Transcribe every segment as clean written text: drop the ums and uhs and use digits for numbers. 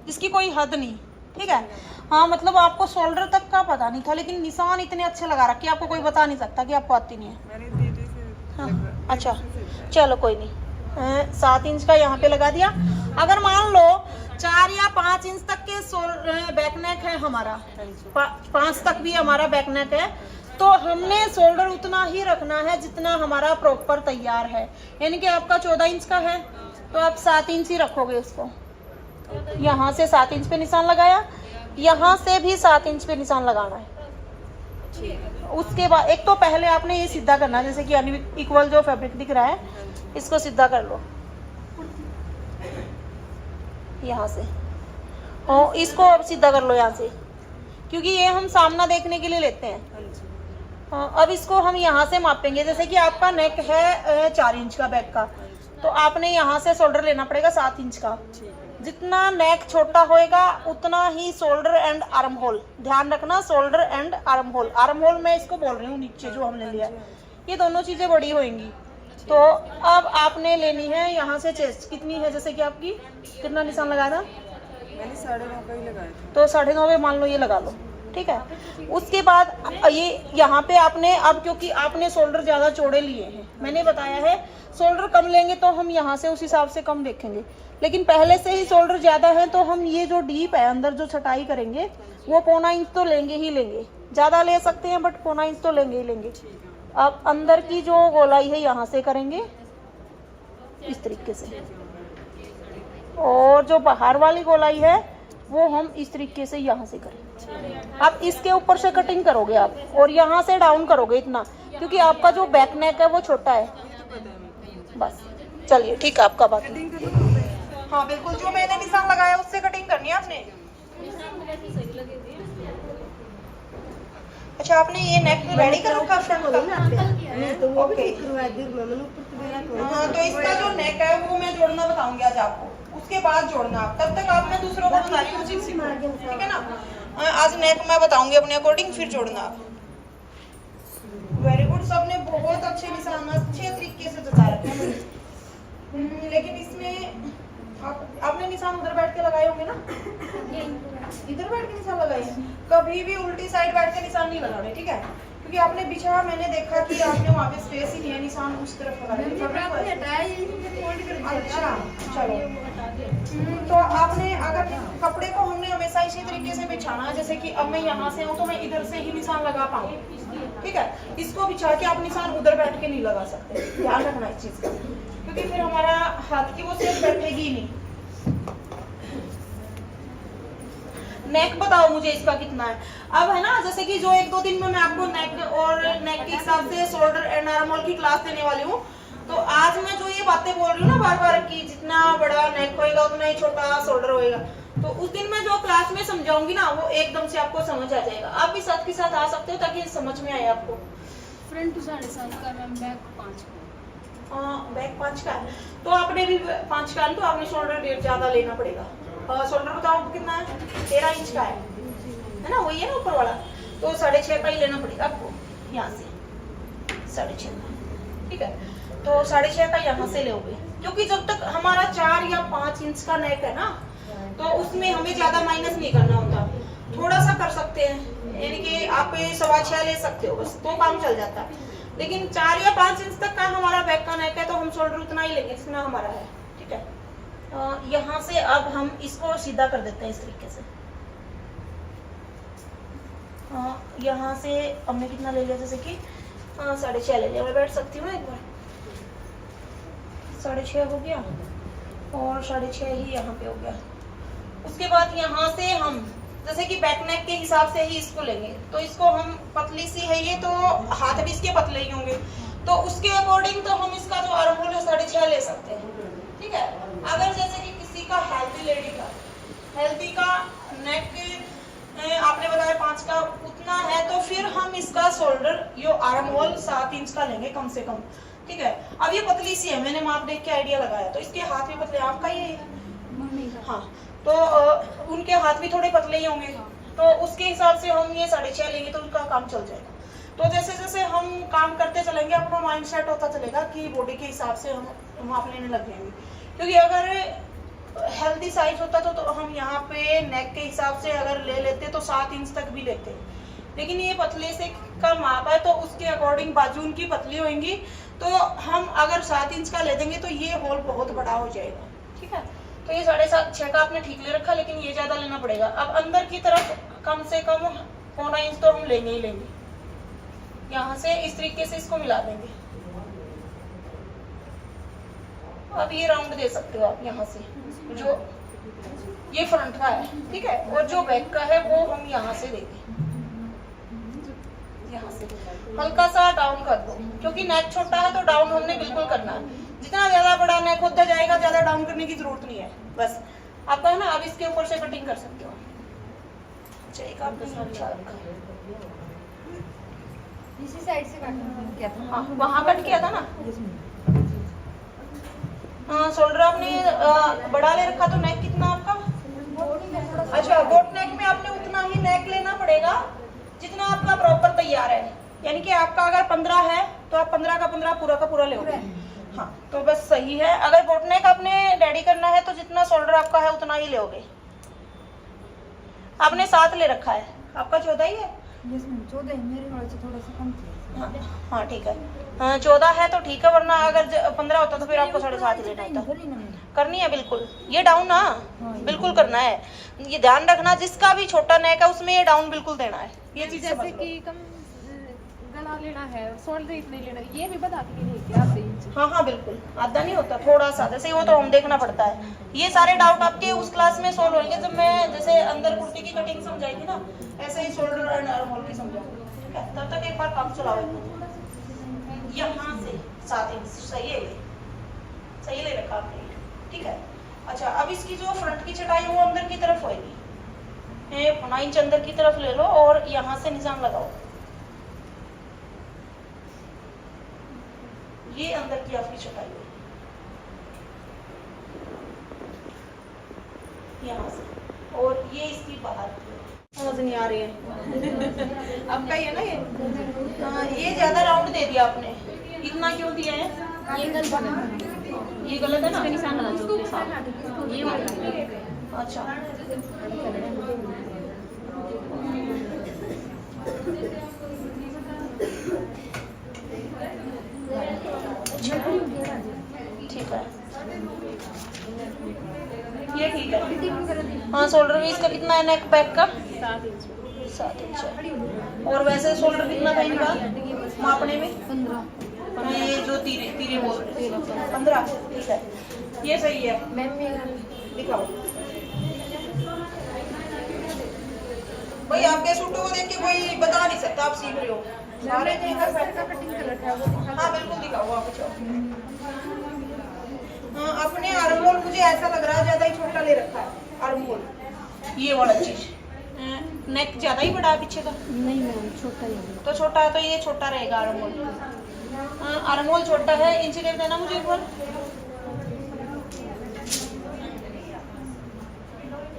जिसकी कोई हद नहीं, ठीक है। हाँ मतलब आपको शोल्डर तक का पता नहीं था, लेकिन निशान इतने अच्छे लगा रखे आपको कोई बता नहीं सकता कि आपको आती नहीं है। मैंने दीदी से हाँ अच्छा चलो कोई नहीं, 7 इंच का यहाँ पे लगा दिया। अगर मान लो 4 या 5 इंच तक के बैक नेक है हमारा, 5 तक भी हमारा बैक नेक है, तो हमने शोल्डर उतना ही रखना है जितना हमारा प्रॉपर तैयार है। यानी कि आपका 14 इंच का है तो आप 7 इंच ही रखोगे इसको। यहाँ से 7 इंच पे निशान लगाया, यहाँ से भी 7 इंच पे निशान लगाना है। उसके बाद एक तो पहले आपने ये सीधा करना है, जैसे कि अनइक्वल जो फैब्रिक दिख रहा है इसको सीधा कर लो यहाँ से, और इसको अब सीधा कर लो यहाँ से, क्योंकि ये हम सामना देखने के लिए लेते हैं। हाँ अब इसको हम यहाँ से मापेंगे। जैसे कि आपका नेक है 4 इंच का बैक का, तो आपने यहाँ से शोल्डर लेना पड़ेगा 7 इंच का। जितना नेक छोटा होएगा उतना ही शोल्डर एंड आर्म होल, ध्यान रखना, shoulder and arm hole. Arm hole मैं इसको बोल रही हूँ नीचे जो हमने लिया, ये दोनों चीजें बड़ी होंगी। तो अब आपने लेनी है यहाँ से चेस्ट कितनी है, जैसे कि आपकी कितना निशान लगाया था? मैंने 9.5 का ही लगाया था। तो 9.5 पे मान लो ये लगा लो, ठीक है। उसके बाद ये यहाँ पे आपने, अब क्योंकि आपने शोल्डर ज्यादा चौड़े लिए हैं, मैंने बताया है शोल्डर कम लेंगे तो हम यहाँ से उस हिसाब से कम देखेंगे, लेकिन पहले से ही शोल्डर ज्यादा है तो हम ये जो डीप है अंदर जो छटाई करेंगे वो 1.25 इंच तो लेंगे ही लेंगे। ज्यादा ले सकते हैं बट 1.25 इंच तो लेंगे ही लेंगे। अब अंदर की जो गोलाई है यहाँ से करेंगे इस तरीके से, और जो बाहर वाली गोलाई है वो हम इस तरीके से यहाँ से करेंगे। अब इसके ऊपर से कटिंग करोगे आप और यहाँ से डाउन करोगे इतना, क्योंकि आपका जो बैक नेक है वो छोटा है। बस चलिए ठीक है आपका बात। हाँ बिल्कुल, जो मैंने निशान लगाया उससे कटिंग करनी है आपने। अच्छा आपने ये नेक रेडी कर रखा फ्रंट का? ओके हाँ, तो इसका जो नेक है वो मैं जोड़ना बताऊंगी आज आपको, उसके बाद जोड़ना आप। तब तक आप, मैं दूसरों को बता रही हूँ, ठीक है ना। आज नेक मैं बताऊंगी अपने अकॉर्डिंग, फिर जोड़ना आप। वेरी गुड, सबने बहुत अच्छे निशान अच्छे तरीके से जता रखे हैं। लेकिन इसमें आपने निशान उधर बैठ के लगाए होंगे ना, इधर बैठ के निशान लगाए। कभी भी उल्टी साइड बैठ के निशान नहीं लगाने, ठीक है, क्योंकि आपने बिछा, मैंने देखा कि आपने वहाँ पे स्पेस ही नहीं है, निशान उस तरफ लगा दिया। अच्छा चलो, तो आपने अगर कपड़े को हमने हमेशा इसी तरीके से बिछाना है, जैसे कि अब मैं यहाँ से हूँ तो मैं इधर से ही निशान लगा पाऊँ, ठीक है। इसको बिछा के आप निशान उधर बैठ के नहीं लगा सकते, ध्यान रखना इस चीज का, क्योंकि फिर हमारा हाथ की वो सेफ बैठेगी नहीं। नेक बताओ मुझे इसका कितना है। अब है ना, जैसे कि जो 1-2 दिन में मैं आपको नेक और नेक के हिसाब से शोल्डर एंड आर्म होल की क्लास देने वाली हूँ, तो आज मैं जो ये बातें बोल रही हूँ ना बार बार की, जितना बड़ा नेक होएगा उतना ही छोटा शोल्डर होएगा, तो उस दिन मैं जो क्लास में समझाऊंगी ना वो एकदम से आपको समझ आ जाएगा। आप भी साथ के साथ आ सकते हो ताकि समझ में आए आपको। फ्रंट 7.5 का मैम, बैक 5 का। बैक 5 का है तो आपने भी 5 का है, तो आपने शोल्डर ज्यादा लेना पड़ेगा। शोल्डर बताओ कितना है? 13 इंच का है ना, वही है ना ऊपर वाला, तो 6.5 का ही लेना पड़ेगा आपको, यहाँ से 6.5 का, ठीक है। तो 6.5 का यहाँ से लोगे, क्योंकि जब तक हमारा 4 या 5 इंच का नेक है ना, तो उसमें हमें ज्यादा माइनस नहीं करना होता, थोड़ा सा कर सकते हैं, यानी कि आप 6.25 ले सकते हो, बस तो काम चल जाता है। लेकिन 4 या 5 इंच तक का हमारा बैक का नेक है तो हम शोल्डर उतना ही लेंगे जितना हमारा है, ठीक है। यहाँ से अब हम इसको सीधा कर देते हैं इस तरीके से। यहाँ से हमने कितना ले लिया, जैसे कि 6.5 ले लिया। मैं बैठ सकती हूँ एक बार, 6.5 हो गया और 6.5 ही यहाँ पे हो गया। उसके बाद यहाँ से हम जैसे कि बैक नेक के हिसाब से ही इसको लेंगे, तो इसको हम, पतली सी है ये तो हाथ भी इसके पतले ही होंगे, तो उसके अकॉर्डिंग तो हम इसका जो आर्म होल है 6.5 ले सकते हैं, ठीक है। अगर जैसे कि किसी का हेल्थी लेडी का, हेल्थी का नेक आपने बताया 5 का उतना है, तो फिर हम इसका शोल्डर यो आर्म होल 7 इंच का लेंगे कम से कम, ठीक है। अब ये पतली सी है, मैंने माप देख के आइडिया लगाया, तो इसके हाथ भी पतले, आपका ये हाँ, तो उनके हाथ भी थोड़े पतले ही होंगे, तो उसके हिसाब से हम ये 6.5 लेंगे तो उनका काम चल जाएगा। तो जैसे जैसे हम काम करते चलेंगे आपको माइंड सेट होता चलेगा कि बॉडी के हिसाब से हम माप लेने लग जाएंगे, क्योंकि अगर हेल्दी साइज होता तो हम यहाँ पे नेक के हिसाब से अगर ले लेते तो 7 इंच तक भी लेते, लेकिन ये पतले से का माप है तो उसके अकॉर्डिंग बाजू उनकी पतली होंगी, तो हम अगर 7 इंच का ले देंगे तो ये होल बहुत बड़ा हो जाएगा। ठीक है, तो ये 7.5 का आपने ठीक ले रखा, लेकिन ये ज्यादा लेना पड़ेगा। अब अंदर की तरफ कम से कम 1.25 इंच तो हम लेंगे ही लेंगे। यहाँ से इस तरीके से इसको मिला देंगे। अब ये राउंड दे सकते हो आप यहाँ से, जो ये फ्रंट का है, ठीक है, और जो बैक का है वो हम यहाँ से देंगे। यहाँ से हल्का सा डाउन कर दो, क्योंकि नेक छोटा है तो डाउन हमने बिल्कुल करना है। जितना ज्यादा बड़ा नेक होता जाएगा ज्यादा डाउन करने की जरूरत नहीं है, बस आपका है ना। अब इसके ऊपर से कटिंग कर सकते हो। अच्छा, एक आपने अच्छा रखा है, इसी साइड से काटना क्या था? हाँ वहाँ कट किया था ना। हाँ, शोल्डर आपने बड़ा ले रखा, तो नेक कितना आपका? अच्छा, बोट नेक में आपने उतना ही नेक लेना पड़ेगा जितना आपका प्रॉपर तैयार है। यानी कि आपका अगर 15 है तो आप 15 का 15 पूरा का पूरा लोगे। हाँ, तो बस सही है। अगर बोट नेक आपने रेडी करना है तो जितना शोल्डर आपका है उतना ही लोगे। आपने 7 ले रखा है, आपका 14 ही है। 14 मेरे वाले से थोड़ा सा कम था। हाँ ठीक है, हाँ 14 है तो ठीक है, वरना अगर 15 होता तो फिर आपको 7.5 लेना होता। करनी है बिल्कुल, ये डाउन ना बिल्कुल करना है। ये ध्यान रखना, जिसका भी छोटा नेक है उसमें ये डाउन बिल्कुल देना है। ये चीज जैसे कि कम गला लेना है, शोल्डर इतने लेना है, ये भी बता दीजिए क्या आधे इंच? हाँ हाँ बिल्कुल, आधा नहीं होता, थोड़ा सा, जैसे वो तो हम देखना पड़ता है। ये सारे डाउट आपके उस क्लास में सोल्व होंगे जब मैं जैसे अंदर कुर्ती की कटिंग समझाई थी ना, ऐसे ही शोल्डर एंड आर्म होल की समझाऊंगी। ठीक है, तब तक एक बार काम चलाओ। यहाँ से 7 इंच सही है, ये सही ले रखा आपने, ठीक है। अच्छा, अब इसकी जो फ्रंट की चटाई वो अंदर की तरफ होगी, 9 इंच अंदर की तरफ ले लो और यहाँ से निशान लगाओ। ये अंदर की आपकी चटाई है, यहाँ से, और ये इसकी बाहर की है। समझ नहीं आ रही है आपका ये ना, ये ज्यादा राउंड दे दिया आपने, इतना क्यों दिया है? ये गलत है, ये गलत है ना, निशान लगा दो उसके साथ। ये वाला अच्छा ठीक है, ये ठीक है। हाँ, शोल्डर भी इसका कितना है नेक बैक का? 7 इंच है। और वैसे शोल्डर कितना था इनका मापने में? 15। ये जो तीरे तीरे बोल रहे 15, ठीक है, ये सही है। मैम दिखाओ भाई, आपके सूटों को देख के कोई बता नहीं सकता आप सीख रहे हो। सारे कटिंग कर रखा है वो। हाँ बिल्कुल दिखाओ आप। हाँ, अपने आर्म होल मुझे ऐसा लग रहा है ज्यादा ही छोटा ले रखा है आर्म होल, ये वाला चीज। नेक ज्यादा ही बड़ा है पीछे का? नहीं मैम, छोटा ही है। तो छोटा है तो ये छोटा रहेगा आर्म होल। आर्म होल छोटा है, इंच कर देना मुझे एक बार।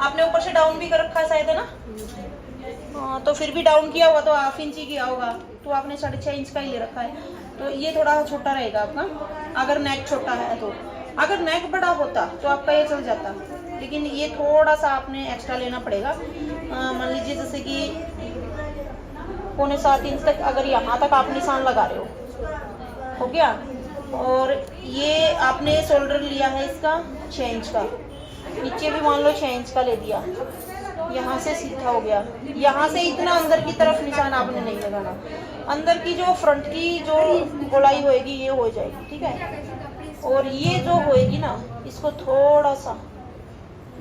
आपने ऊपर से डाउन भी कर रखा है शायद, है ना? हाँ, तो फिर भी डाउन किया हुआ तो 1/2 इंच ही किया होगा, तो आपने 6.5 इंच का ही ले रखा है, तो ये थोड़ा छोटा रहेगा आपका अगर नेक छोटा है तो। अगर नेक बड़ा होता तो आपका ये चल जाता, लेकिन ये थोड़ा सा आपने एक्स्ट्रा लेना पड़ेगा। मान लीजिए जैसे कि 6.25 इंच तक, अगर यहाँ तक आप निशान लगा रहे हो गया। और ये आपने शोल्डर लिया है इसका 6 इंच का, नीचे भी मान लो 6 इंच का ले दिया, यहाँ से सीधा हो गया। यहाँ से इतना अंदर की तरफ निशान आपने नहीं लगाना, अंदर की जो फ्रंट की जो गोलाई होएगी ये हो जाएगी, ठीक है। और ये जो होएगी ना, इसको थोड़ा सा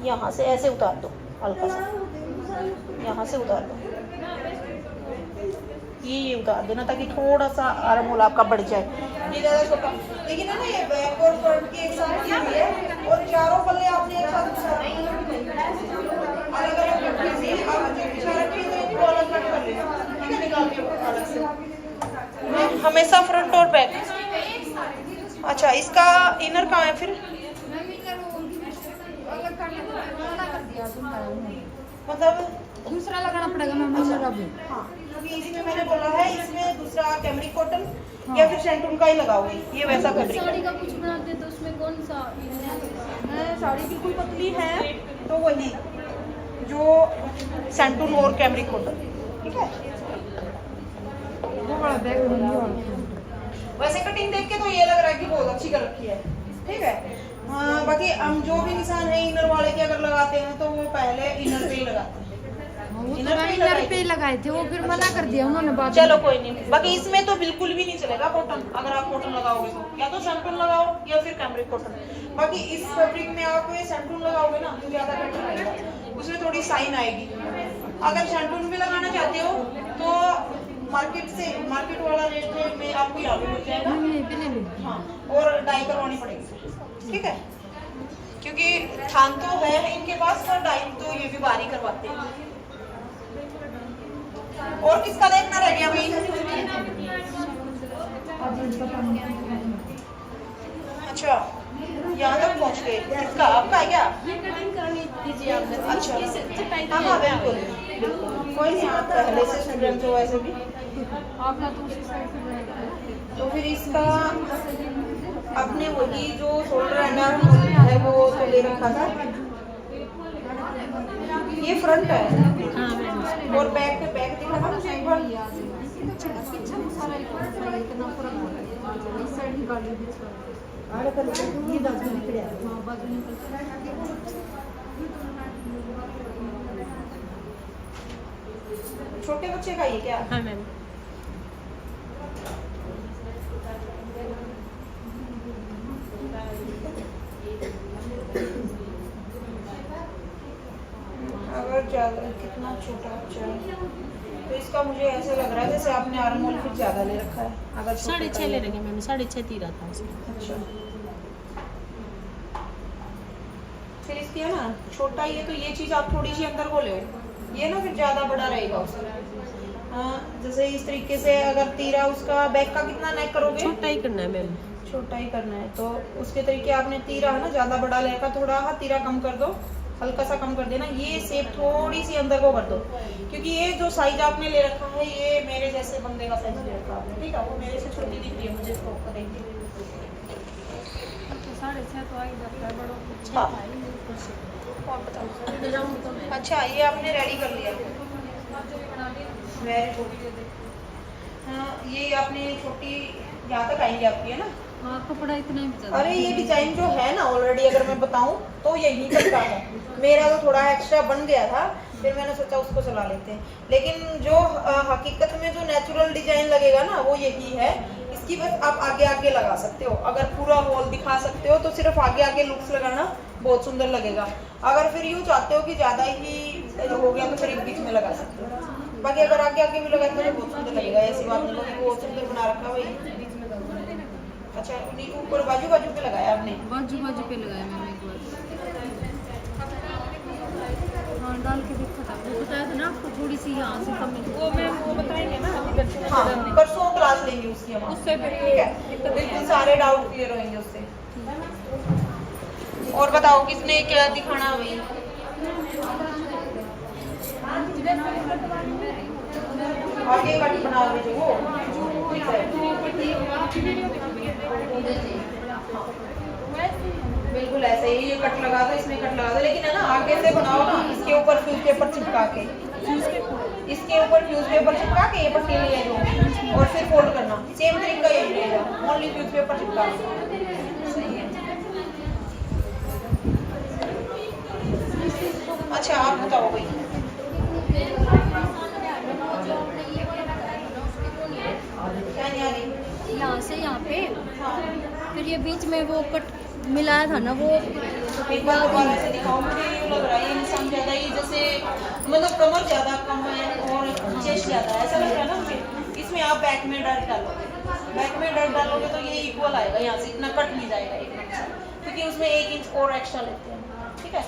यहाँ से ऐसे उतार दो, हल्का सा यहाँ से उतार दो, ये उतार देना ताकि थोड़ा सा आर्म होल आपका बढ़ जाए। ये ज्यादा छोटा, लेकिन है ना ये बैक और फ्रंट की एक साथ की हुई है, और चारों पल्ले आपने एक साथ अलग अलग कट कर दिए। आप जो पीछे रखी है तो इनको अलग कट कर लेना, ठीक है, निकाल के अलग से। हमेशा फ्रंट और बैक। अच्छा, इसका इनर कहाँ है फिर? मतलब दूसरा लगाना पड़ेगा मैम। हाँ, क्योंकि इसमें मैंने बोला है इसमें दूसरा कैमरिक कॉटन या फिर सेंटून का ही लगाओगे, ये वैसा फैब्रिक साड़ी है। का कुछ बना दे तो उसमें कौन सा साड़ी बिल्कुल पतली है तो वही जो सेंटून और कैमरिक कॉटन, ठीक है। वैसे कटिंग देख के तो ये लग रहा है कि बहुत अच्छी कर रखी है, ठीक है। बाकी हम जो भी निशान है इनर वाले के अगर लगाते हैं तो वो पहले इनर पे ही लगाते हैं। इनर पे लगाए थे, वो फिर मना कर दिया उन्होंने बाद में। चलो कोई नहीं, बाकी इसमें तो बिल्कुल भी नहीं चलेगा कॉटन। अगर आप कॉटन लगाओगे तो या तो सेंटून लगाओ या फिर कैमरिक कॉटन। बाकी इस फैब्रिक में आप सेंटून लगाओगे ना तो ज्यादा बेटर रहेगा, उसमें थोड़ी साइन आएगी। अगर सेंटून भी लगाना चाहते हो तो मार्केट वाला रेट में आपको यहाँ पे मिल जाएगा। हाँ, और डाई करवानी पड़ेगी, ठीक है, क्योंकि थान तो है इनके पास पर डाई तो ये भी बारी करवाते हैं। और किसका देखना रह गया भाई? अच्छा, यहाँ तक पहुँच गए। किसका? आपका है क्या? अच्छा, हाँ बिल्कुल, कोई नहीं, आप पहले से स्टूडेंट हो वैसे भी। तो फिर इसका आपने वही जो शोल्डर है वो तो ले रखा था, ये फ्रंट है और बैक दिखा था मुझे एक बार। छोटे बच्चे का ये क्या? हाँ मैम। अगर ज्यादा कितना छोटा बच्चा है तो इसका मुझे ऐसे लग रहा है जैसे आपने आर्मोल फिर ज्यादा ले रखा है। अगर 6.5 ले रखे मैंने, 6.5 तीरा था उसमें। अच्छा, फिर इसकी है ना छोटा ही है तो ये चीज आप थोड़ी सी अंदर को ले, ये ना फिर ज्यादा बड़ा रहेगा उसका। जैसे इस तरीके से अगर तीरा उसका बैक का कितना नेक करोगे? छोटा ही करना है मैम, छोटा ही करना है तो उसके तरीके आपने तीरा है ना ज्यादा बड़ा लेकर थोड़ा तीरा कम कर दो, हल्का सा कम कर देना। ये शेप थोड़ी सी अंदर को कर दो, क्योंकि ये जो साइज आपने ले रखा है ये मेरे जैसे बंदे का साइज ले रखा है, ठीक है, वो मेरे से छोटी दिख रही है मुझे फ्रॉक करेंगे। 6.5 तो आई जाता है बड़ों को। हाँ। और बताओ। अच्छा, ये आपने रेडी कर लिया, वेरी गुड। हाँ, ये आपने छोटी यहाँ तक आएंगे आपकी, है ना? हाँ, कपड़ा इतना ही बचा। अरे ये डिजाइन जो है ना ऑलरेडी अगर मैं बताऊं तो यही तक का है। मेरा तो थोड़ा एक्स्ट्रा बन गया था, फिर मैंने सोचा उसको चला लेते हैं, लेकिन जो हकीकत में जो नेचुरल डिजाइन लगेगा ना वो यही है। इसकी बस आप आगे आगे लगा सकते हो, अगर पूरा वॉल दिखा सकते हो तो सिर्फ आगे आगे लुक्स लगाना बहुत सुंदर लगेगा। अगर फिर यूँ चाहते हो कि ज्यादा ही हो गया तो फिर बीच में लगा सकते हो। बाकी अगर आगे आगे भी लगाते हो तो बहुत सुंदर लगेगा, ऐसी बात नहीं है, बहुत सुंदर बना रखा है भाई। अच्छा, ऊपर बाजू पे लगाया आपने? बाजू पे लगाया मैम एक बार। हाँ, डाल के देखा था, वो बताया था ना आपको, थोड़ी सी यहाँ से कम है। वो मैम वो बताएंगे ना हाँ, परसों क्लास लेंगे उसकी हम, उससे फिर ठीक है, तो बिल्कुल सारे डाउट क्लियर होंगे उससे। और बताओ किसने क्या दिखाना है भाई? आगे कट बनाओगे जो वो, ठीक है, बिल्कुल ऐसे ही ये कट लगा दो, इसमें कट लगा दो, लेकिन है ना आगे से बनाओ ना, इसके ऊपर फ्यूज पेपर चिपका के, इसके ऊपर फ्यूज पेपर चिपका के ये पट्टी ले लो और फिर फोल्ड करना, सेम तरीका यही रहेगा, ओनली फ्यूज पेपर चिपका। अच्छा, आप बताओ भाई। क्या नहीं आ रही? यहाँ से यहाँ पे, हाँ, फिर ये बीच में वो कट मिलाया था ना, वो एक बार दोबारा से दिखाओ। मुझे ये लग रहा है इंसान ज्यादा ही जैसे मतलब कमर ज्यादा कम है और चेस्ट ज्यादा है, ऐसा लग रहा है ना मुझे। इसमें आप बैक में डर्ट डालोगे, बैक में डर्ट डालोगे तो ये इक्वल आएगा, यहाँ से इतना कट नहीं जाएगा एकदम से, क्योंकि उसमें 1 इंच और एक्स्ट्रा लेते हैं, ठीक है।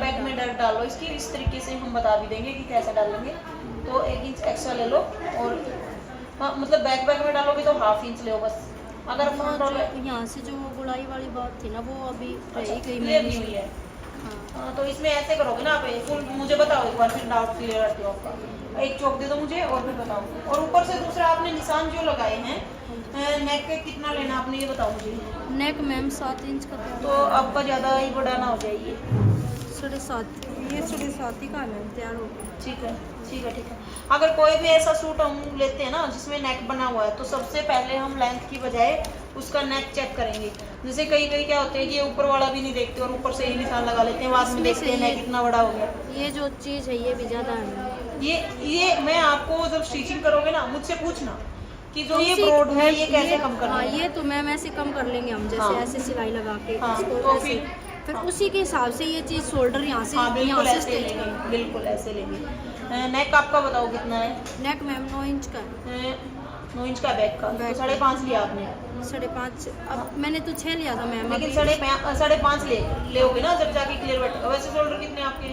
बैक में डर्ट डालो, इसकी इस तरीके से हम बता भी देंगे कि कैसे डालेंगे। तो 1 इंच एक्स्ट्रा ले लो और हाँ, मतलब बैक में डालोगे तो 1/2 इंच ले बस। अगर फ्रंट वाले यहाँ से जो गुड़ाई वाली बात थी ना, वो अभी रही गई क्लियर नहीं हुई है। हाँ, तो इसमें ऐसे करोगे ना आप, फुल मुझे बताओ एक बार, फिर डाउट क्लियर करते हो आपका। एक चौक दे दो मुझे और फिर बताओ। और ऊपर से दूसरा आपने निशान जो लगाए हैं नेक पे कितना लेना आपने ये बताओ मुझे। नेक मैम 7 इंच का तो आपका ज़्यादा ही बड़ा ना हो जाए ये। 7.5 ये 7.5 ही का मैम तैयार हो गया। ठीक है ठीक है ठीक है। अगर कोई भी ऐसा सूट हम लेते हैं ना जिसमें नेक बना हुआ है तो सबसे पहले हम लेंथ की बजाय उसका नेक चेक करेंगे। जैसे कई कई क्या होते हैं कि ये ऊपर वाला भी नहीं देखते और ऊपर से ही निशान लगा लेते हैं, बाद में इसमें देखते से हैं नेक ये- कितना बड़ा हो गया। ये जो चीज़ है ये भी ज़्यादा है। ये मैं आपको जब स्टिचिंग करोगे ना मुझसे पूछना कि जो ये उसी- ब्रॉड है ये कैसे कम करना हाँ है। ये तो मैम ऐसे कम कर लेंगे हम, जैसे हाँ। ऐसे सिलाई लगा के हाँ, इसको तो ऐसे। फिर हाँ। उसी के हिसाब से ये चीज़ शोल्डर यहाँ से हाँ यहाँ बिल्कुल से ऐसे स्टिच लेंगे, करेंगे। बिल्कुल ऐसे लेंगे। नेक आपका बताओ कितना है। नेक मैम 9 इंच का है। 9 इंच का बैक का तो बैक। 5.5 लिया आपने, 5.5 अब मैंने तो 6 लिया था मैम। लेकिन अभी 5.5 ले होगे ना जब जाके क्लियर बैठेगा। वैसे शोल्डर कितने आपके।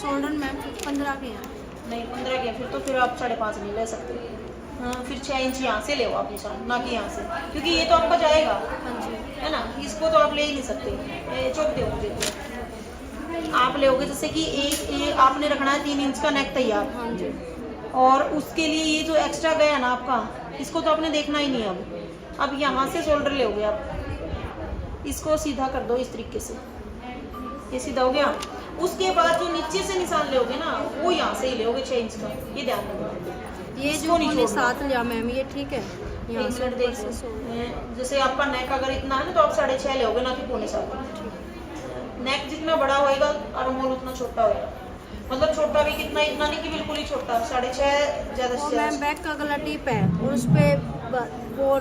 शोल्डर मैम 15 के हैं। नहीं 15 के, फिर आप 5.5 नहीं ले सकते। हाँ फिर 6 इंच यहाँ से ले आप निशान, ना कि यहाँ से, क्योंकि ये तो आपका जाएगा हाँ जी है ना, इसको तो आप ले ही नहीं सकते। चौक दे मुझे आप ले जैसे कि एक आपने रखना है 3 इंच का नेक तैयार, हाँ जी। और उसके लिए ये जो एक्स्ट्रा गया ना आपका, इसको तो आपने देखना ही नहीं है। अब यहाँ से शोल्डर ले आप, इसको सीधा कर दो इस तरीके से, ये सीधा हो गया। उसके बाद जो नीचे से निशान ले ना वो यहाँ से ही ले 6 इंच का, ये ध्यान रखना। ये इसको जो नहीं मैंने छोड़ना। 7 लिया मैम ये ठीक है। यहाँ एक से मिनट ऊपर देख से शोल्डर। जैसे आपका नेक अगर इतना है ना तो आप 6.5 ले ना कि 6.25। नेक जितना बड़ा होएगा आर्महोल उतना छोटा होएगा, मतलब छोटा भी कितना, इतना नहीं कि बिल्कुल ही छोटा, 6.5 ज़्यादा और से मैम ज़्यादा। बैक का गला टिप है और उस पे वो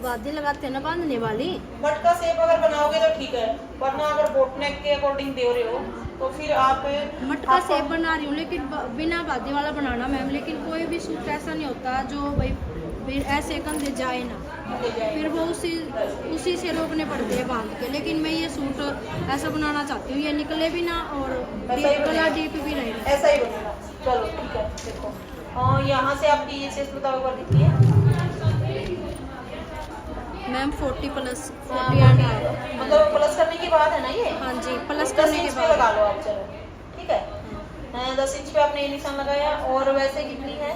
वादी लगाते हैं ना बांधने वाली। बट का शेप अगर बनाओगे तो ठीक है, वरना अगर बोट नेक के अकॉर्डिंग दे रहे हो तो फिर आप मटका सेप बना रही हूँ लेकिन बिना वादी वाला बनाना मैम। लेकिन कोई भी सूट ऐसा नहीं होता जो भाई फिर ऐसे कंधे जाए ना, फिर वो उसी से रोकने पड़ते हैं बांध के। लेकिन मैं ये सूट ऐसा बनाना चाहती हूँ ये निकले भी ना और ऐसा ही गला बनेगा। डीप भी नहीं रहे। ऐसा ही बनेगा। चलो ठीक है देखो, और यहाँ से आपकी ये शेप बताओ एक बार कितनी है। Ma'am 40 plus 40 and half. मतलब प्लस करने के बाद है ना ये। हाँ जी प्लस 10 करने के इंच पे बाद। लगा लो आप, चलो ठीक है। 10 इंच पे आपने ये निशान लगाया, और वैसे कितनी है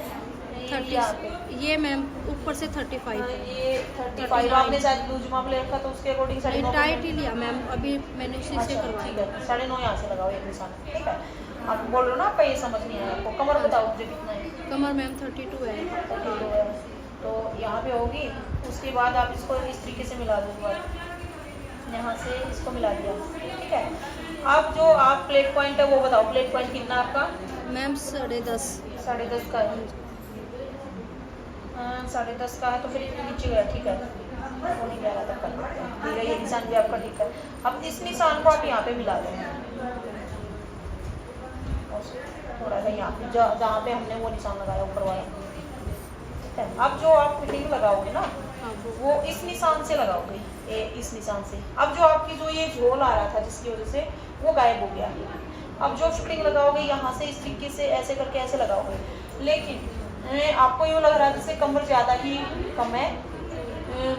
यहाँ पे? 30 ये मैम ऊपर से 35 है। ये 35 आपने शायद लूज माप ले रखा तो उसके अकॉर्डिंग ये 9.5 टाइट ही लिया मैम, अभी मैंने उसी से अच्छा ठीक करवाया। है, 9.5 यहाँ से लगाओ एक निशान, ठीक है। आप बोल रहे हो ना आपका ये समझ नहीं आया आपको। कमर बताओ मुझे कितना है। कमर मैम 32 है। 32 है, तो यहाँ पे होगी। उसके बाद आप इसको इस तरीके से मिला दो, यहाँ से इसको मिला दिया, ठीक है। अब जो आप प्लेट पॉइंट है वो बताओ, प्लेट पॉइंट कितना आपका। मैम 10.5। 10.5 का है। 10.5 का है तो फिर इतने नीचे गया, ठीक है। वो नहीं 11 तक कर देते हैं, ठीक है। ये निशान भी आपका ठीक है। अब इस निशान को आप यहाँ पे मिला दें, थोड़ा सा यहाँ पे जहाँ पे हमने वो निशान लगाया ऊपर वाला, ठीक है। अब जो आप फिटिंग लगाओगे ना हाँ वो इस निशान से लगाओगे, इस निशान से। अब जो आपकी जो ये झोल आ रहा था जिसकी वजह से वो गायब हो गया। अब जो फिटिंग लगाओगे यहाँ से इस तरीके से ऐसे करके ऐसे लगाओगे, लेकिन आपको यूँ लग रहा है जैसे कमर ज़्यादा ही कम है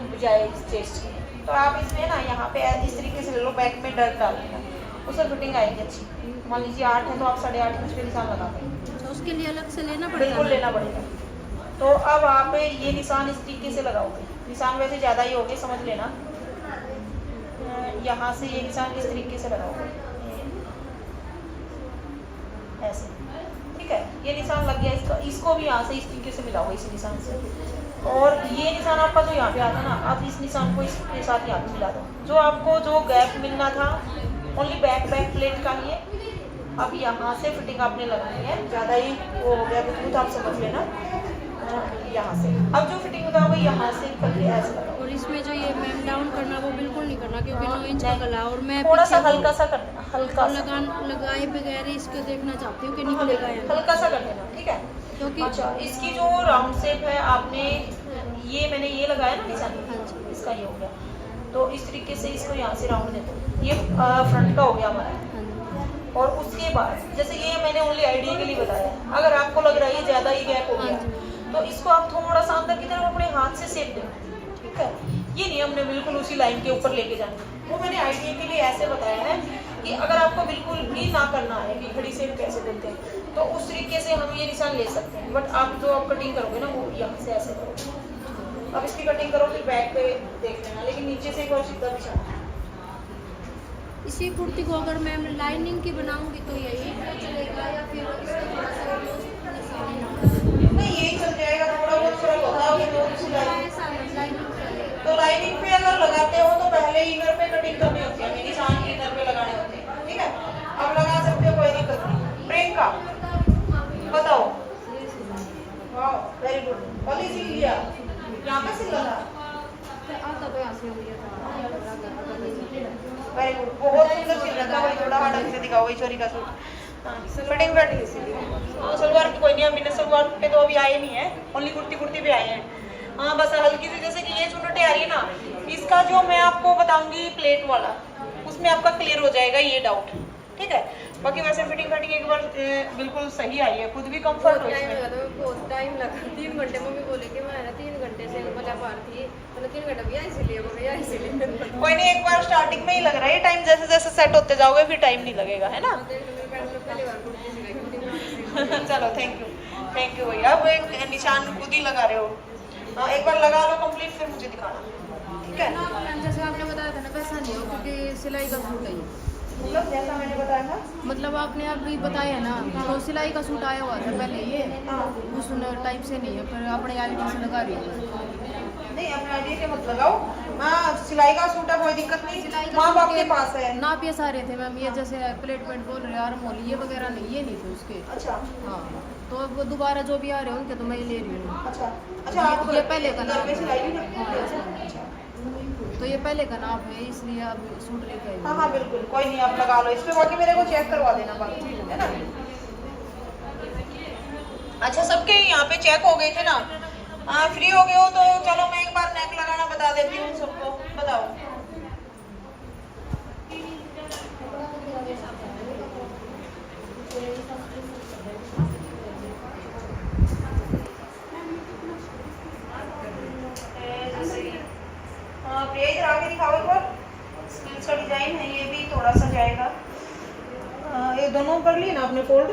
बजाय चेस्ट की, तो आप इसमें ना यहाँ पे इस तरीके से ले लो, बैक में डर्ट डाल देना, उससे फिटिंग आएगी अच्छी। मान लीजिए 8 है तो आप 8.5 इंच पे निशान लगा दें, तो उसके लिए अलग से लेना पड़ेगा। बिल्कुल लेना पड़ेगा। तो अब आप ये निशान इस तरीके से लगाओगे, निशान वैसे ज़्यादा ही होंगे समझ लेना। यहाँ से ये निशान इस तरीके से लगाओगे ऐसे, ठीक है। ये निशान लग गया, इसको भी यहाँ से इस तरीके से मिलाओगे इस निशान से। और ये निशान आपका जो यहाँ पे आता ना, आप इस निशान को इसके साथ यहाँ पे मिला दो। जो आपको जो गैप मिलना था ओनली बैक प्लेट का ही है। अब यहाँ से फिटिंग आपने लगानी है, ज़्यादा ही वो हो गया तो आप समझ लेना। यहाँ से अब जो फिटिंग बताओगे यहाँ से करके ऐसे लगाओ। और इसमें जो ये मैम डाउन करना वो बिल्कुल नहीं करना, क्योंकि 9 इंच का गला और मैं थोड़ा सा पीछे हल्का सा कर देना, हल्का सा लगाए बगैर इसको देखना चाहती हूँ कि निकलेगा या नहीं। हल्का सा कर देना, ठीक है। क्योंकि अच्छा, इसकी जो राउंड शेप है आपने ये मैंने ये लगाया ना निशान, हाँ जी। इसका ये हो गया। तो इस तरीके से इसको यहाँ से राउंड दे दो, ये फ्रंट का हो गया हमारा। हाँ जी। और उसके बाद जैसे ये मैंने ओनली आइडिया के लिए बताया, अगर आपको लग रहा है ये ज़्यादा ही गैप हो गया हाँ तो इसको आप थोड़ा सा अंदर की तरफ अपने हाथ से शेप दें, ठीक है। ये नहीं हमने बिल्कुल उसी लाइन के ऊपर लेके जाना, वो मैंने आइडिया के लिए ऐसे बताया है कि अगर आपको बिल्कुल भी ना करना है कि घड़ी शेप कैसे देते हैं तो उस तरीके से हम ये निशान ले सकते हैं। बट आप जो आप कटिंग करोगे ना वो यहाँ से ऐसे करोगे, अब इसकी कटिंग करो फिर बैक पे देख लेना, लेकिन नीचे से एक बार सीधा बिछाना। इसी कुर्ती को अगर मैं लाइनिंग की बनाऊंगी तो यही चलेगा या फिर इसका थोड़ा सा नहीं यही चल जाएगा, थोड़ा बहुत फर्क होता है तो लाइनिंग पे अगर लगाते हो तो पहले इनर पे कटिंग करनी होती है, निशान इनर पे लगाने होते हैं, ठीक है। अब लगा सकते हो, कोई दिक्कत नहीं। प्रियंका बताओ। वाह वेरी गुड, वाली सीख लिया, यहाँ पे सिल लगा। आधा तो यहाँ से हो गया था। वेरी गुड, बहुत सुंदर सिल रहा था। वही थोड़ा हार्ड से दिखाओ, वही चोरी का सूट। फिटिंग बैठी हाँ, सलवार की कोई नहीं, अभी सलवार पे तो अभी आए नहीं है, ओनली कुर्ती कुर्ती पे आए हैं। हाँ बस हल्की सी जैसे कि ये चुन्नटें आ रही है ना, इसका जो मैं आपको बताऊंगी प्लेट वाला, उसमें आपका क्लियर हो जाएगा ये डाउट, ठीक है। बाकी वैसे फिटिंग फटिंग एक बार बिल्कुल सही आई है, खुद भी कंफर्ट हो इसमें। बहुत टाइम लगा, 3 घंटे मम्मी बोले कि मैं ना 3 घंटे से मतलब बाहर थी, मतलब 3 घंटे भैया इसीलिए कोई नहीं, एक बार स्टार्टिंग में ही लग रहा है टाइम, जैसे जैसे सेट होते जाओगे फिर टाइम नहीं लगेगा, है ना। चलो थैंक यू भैया। अब एक निशान खुद ही लगा रहे हो, हाँ एक बार लगा लो कंप्लीट, फिर मुझे दिखाना, ठीक है। जैसे आपने बताया था ना वैसा नहीं हो, क्योंकि सिलाई का सूट है ये। मतलब जैसा मैंने बताया था, मतलब आपने अभी बताया ना, तो सिलाई का सूट आया हुआ था पहले ये, उस टाइप से नहीं है, पर अपने आईडी से लगा रही है। नहीं अपने आईडी से मत लगाओ, हाँ सिलाई का सूट है, कोई दिक्कत नहीं, माँ बाप के पास है। नाप ये सारे थे मैम, ये जैसे प्लेट पेंट बोल रहे आर्म होल ये वगैरह नहीं, ये नहीं थे उसके। अच्छा हाँ तो अब दोबारा जो भी आ रहे हैं उनके तो मैं ले रही हूँ। अच्छा अच्छा, आप ये पहले का नाप घर पे सिलाई भी करते हैं? अच्छा, तो ये पहले का नाप है, इसलिए अब सूट लेके आई। हाँ हाँ बिल्कुल, कोई नहीं आप लगा लो इस पे, बाकी मेरे को चेक करवा देना बाकी, है ना। अच्छा सबके यहाँ पे चेक हो गए थे ना, हाँ फ्री हो गए हो तो चलो मैं एक बार नेक लगाना बता देती हूँ सबको, बताओ। प्रिया इधर आगे दिखाओ एक बार, स्लीव्स का डिजाइन है ये भी थोड़ा सा जाएगा। ये दोनों कर लिए ना आपने फोल्ड,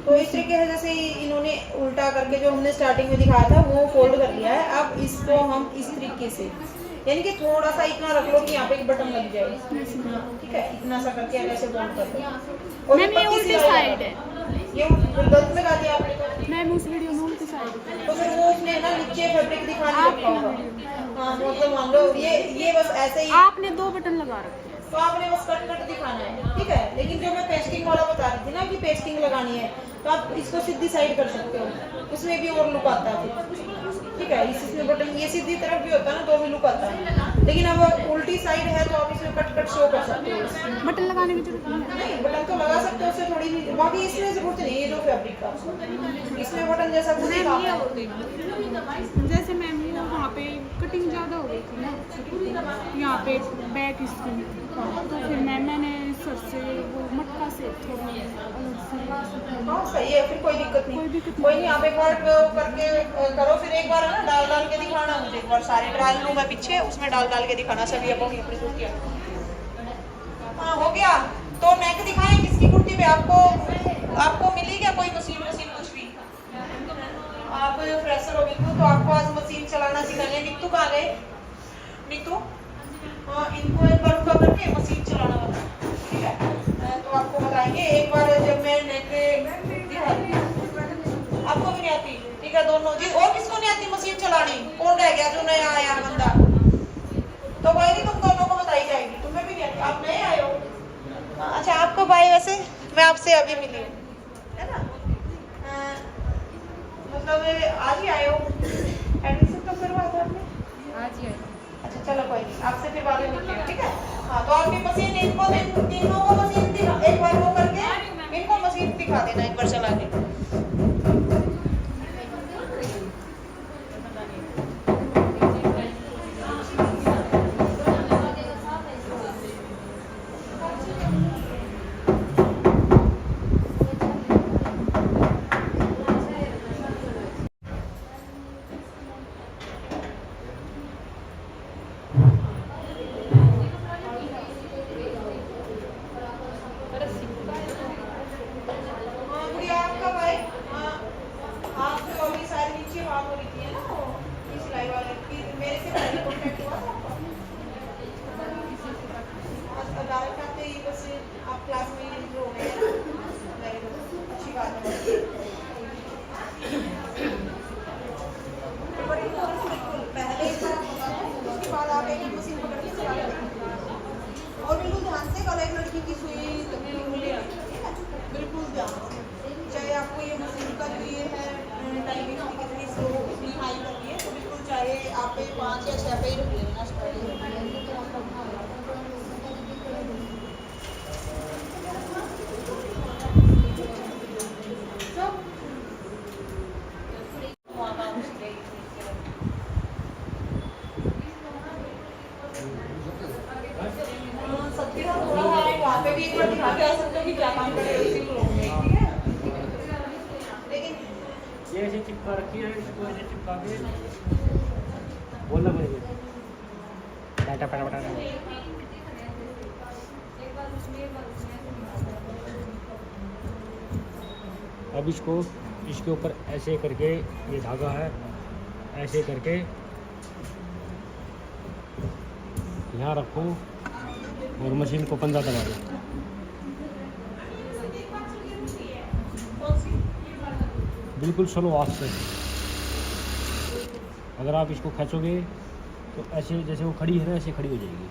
तो इस तरीके से जैसे इन्होंने उल्टा करके जो हमने स्टार्टिंग में दिखाया था वो फोल्ड कर लिया है। अब इसको हम इस तरीके से, यानी कि थोड़ा सा इतना रख लो कि यहाँ पे एक बटन लग जाए, ठीक है, इतना सा करके ऐसे फोल्ड कर दो। मैम ये उल्टी साइड है, ये गलत लगा दिया आपने तो। मैम उस वीडियो में उल्टी साइड है, तो फिर वो उसने ना नीचे फैब्रिक दिखाने रखा होगा। हाँ मतलब मान लो ये बस ऐसे ही आपने 2 बटन लगा रखे हैं, तो आपने बस कट कट दिखाना है, ठीक है। लेकिन जो मैं पेस्टिंग वाला बता रही थी ना कि पेस्टिंग लगानी है, तो आप इसको सीधी साइड कर सकते हो, उसमें भी और लुक आता है, ठीक है। इसमें बटन ये सीधी तरफ भी होता है ना तो भी लुक आता है, लेकिन अब उल्टी साइड है तो आप इसमें कट कट शो कर सकते हो। बटन लगाने की जरूरत नहीं बटन तो लगा सकते हो, उससे थोड़ी सी, बाकी इसमें जरूरत नहीं है जो फैब्रिक का, इसमें बटन जैसा कुछ नहीं काम है। नहीं। जैसे मैम ये वहाँ पे कटिंग ज़्यादा हो गई थी ना, यहाँ पे बैक इसकी, तो फिर मैंने सर से वो मटका से थोड़ा अलग से। हाँ सही है, फिर कोई दिक्कत नहीं, कोई नहीं। आप एक बार करके करो, फिर एक बार है ना डाल डाल के दिखाना मुझे, एक बार सारे डाल लूँ मैं पीछे, उसमें डाल डाल के दिखाना सभी अब होगी अपनी कुर्तियाँ। हाँ हो गया, तो नेक दिखाएं किसकी कुर्ती पे, आपको मिली क्या कोई मशीन कुछ भी? आप फ्रेशर हो बिल्कुल, तो आपको आज मशीन चलाना सिखानी है। नीतू कहाँ गए? नीतू हाँ, इनको एक बार उठा करके मशीन चलाना बता, ठीक है। तो आपको बताएंगे एक बार जब मैं नेक दिखाती हूँ, आपको भी नहीं आती, ठीक है दोनों जी। और किसको नहीं आती मशीन चलानी? कौन रह गया जो नया आया बंदा? तो कोई नहीं, तुम दोनों को बताई जाएगी, तुम्हें भी नहीं आती, आप नए आए हो। अच्छा आप कब आए? वैसे मैं आपसे अभी मिली हूँ, है ना। मतलब आज ही आए हो? एडमिशन कब करवाया था आपने? आज ही अच्छा चलो कोई नहीं, आपसे फिर बाद में मिलते हैं, ठीक है। हाँ तो आपकी मशीन इनको तीनों को मशीन दिखा, एक बार वो करके इनको मशीन दिखा देना एक बार चला के। आपका भाई पहले उसके बाद आप एक मशीन पकड़ के चला लेंगे। और बिल्कुल ध्यान से कल एक लड़की की सुई बिल्कुल ध्यान से, चाहे आपको ये मशीन का जो ये है टाइमिंग की कितनी स्लो कितनी हाई करनी है, तो बिल्कुल चाहे आप पे 5 या 6 पे ही रख लेना स्टार्ट। सबके साथ थोड़ा वहाँ पे भी एक बार दिखा के आ सकते हो कि क्या काम कर रहे हो, इसी को रोकने, ठीक है। लेकिन ये ऐसे चिपका रखी है, इसको ऐसे चिपका के बोलना पड़ेगा डाटा पटा पटा। अब इसको इसके ऊपर ऐसे करके, ये धागा है ऐसे करके यहाँ रखो और मशीन को पंजा दबा दो। बिल्कुल स्लो हाथ से। अगर आप इसको खींचोगे तो ऐसे जैसे वो खड़ी है ना, ऐसे खड़ी हो जाएगी।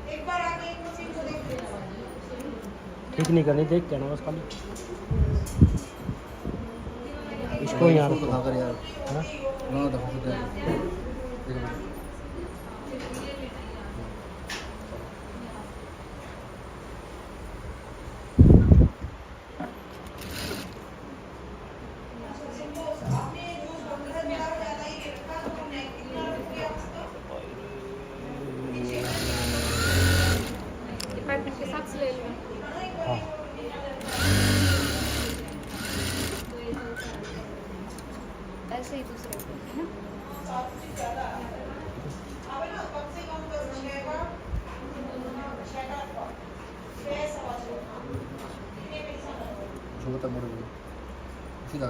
एक बार आके एक मशीन को देख लेना। ठीक नहीं करनी, देख क्या ना बस खाली इसको यहाँ रखो। हाँ? के साथ ले लो। हाँ। ऐसे ही दूसरे को, है ना? छोटा मोड़ इसी का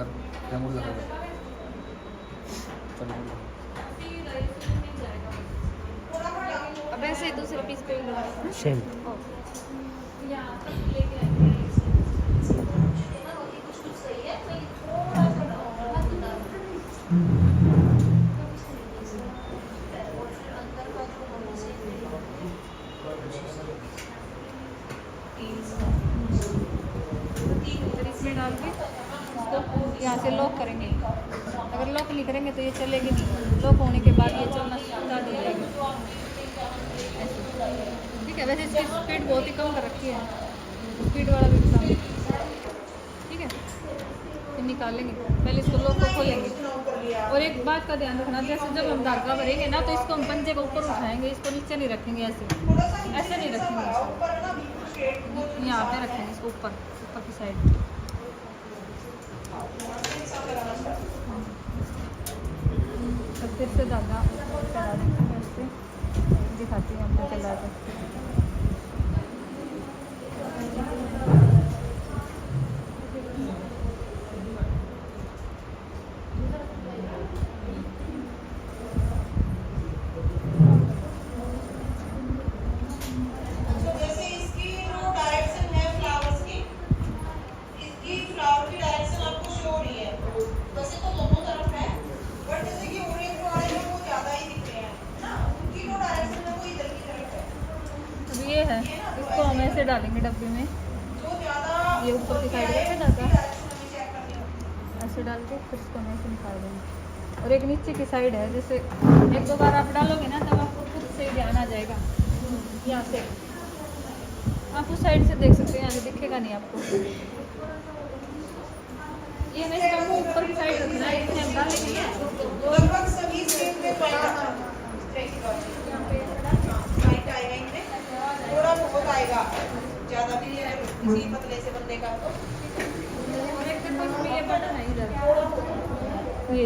क्या मोड़ लगा चलो अब ऐसे ही दूसरे पीस पे लो। सेम। इसमें डाल के इसको यहाँ से लॉक करेंगे। अगर लॉक नहीं करेंगे तो ये चलेगी नहीं। लॉक होने के बाद ये चलना स्टार्ट हो जाएगी। ठीक है, वैसे इसकी स्पीड बहुत ही कम कर रखी है, स्पीड वाला भी काम। ठीक है, फिर निकालेंगे। पहले इसको लॉक को खोलेंगे। और एक बात का ध्यान रखना, जैसे जब हम धागा भरेंगे ना, तो इसको हम पंजे को ऊपर उठाएंगे, इसको नीचे नहीं रखेंगे। ऐसे ऐसे नहीं रखेंगे, यहाँ पे रखेंगे इसको ऊपर की साइड। फिर से धागा चला देंगे, ऐसे दिखाती हूँ आपको चला के। ये है, इसको हम ऐसे डालेंगे डब्बे में। ये ऊपर की साइड पे धागा ऐसे डाल के फिर इसको हम ऐसे निकाल देंगे। और एक नीचे की साइड है, जैसे एक दो बार आप डालोगे ना, तब आपको खुद से ध्यान आ जाएगा। यहाँ से आप उस साइड से देख सकते हैं, यहाँ से दिखेगा नहीं आपको। ये हमें इसका मुंह ऊपर की साइड रखना है, इसमें हम डालेंगे ना लगभग सभी स्टेप में यहाँ पे थोड़ा बहुत आएगा, ज़्यादा भी नहीं है किसी पतले से बंदे का। तो और एक तरफ इसमें ये बटन है इधर, ये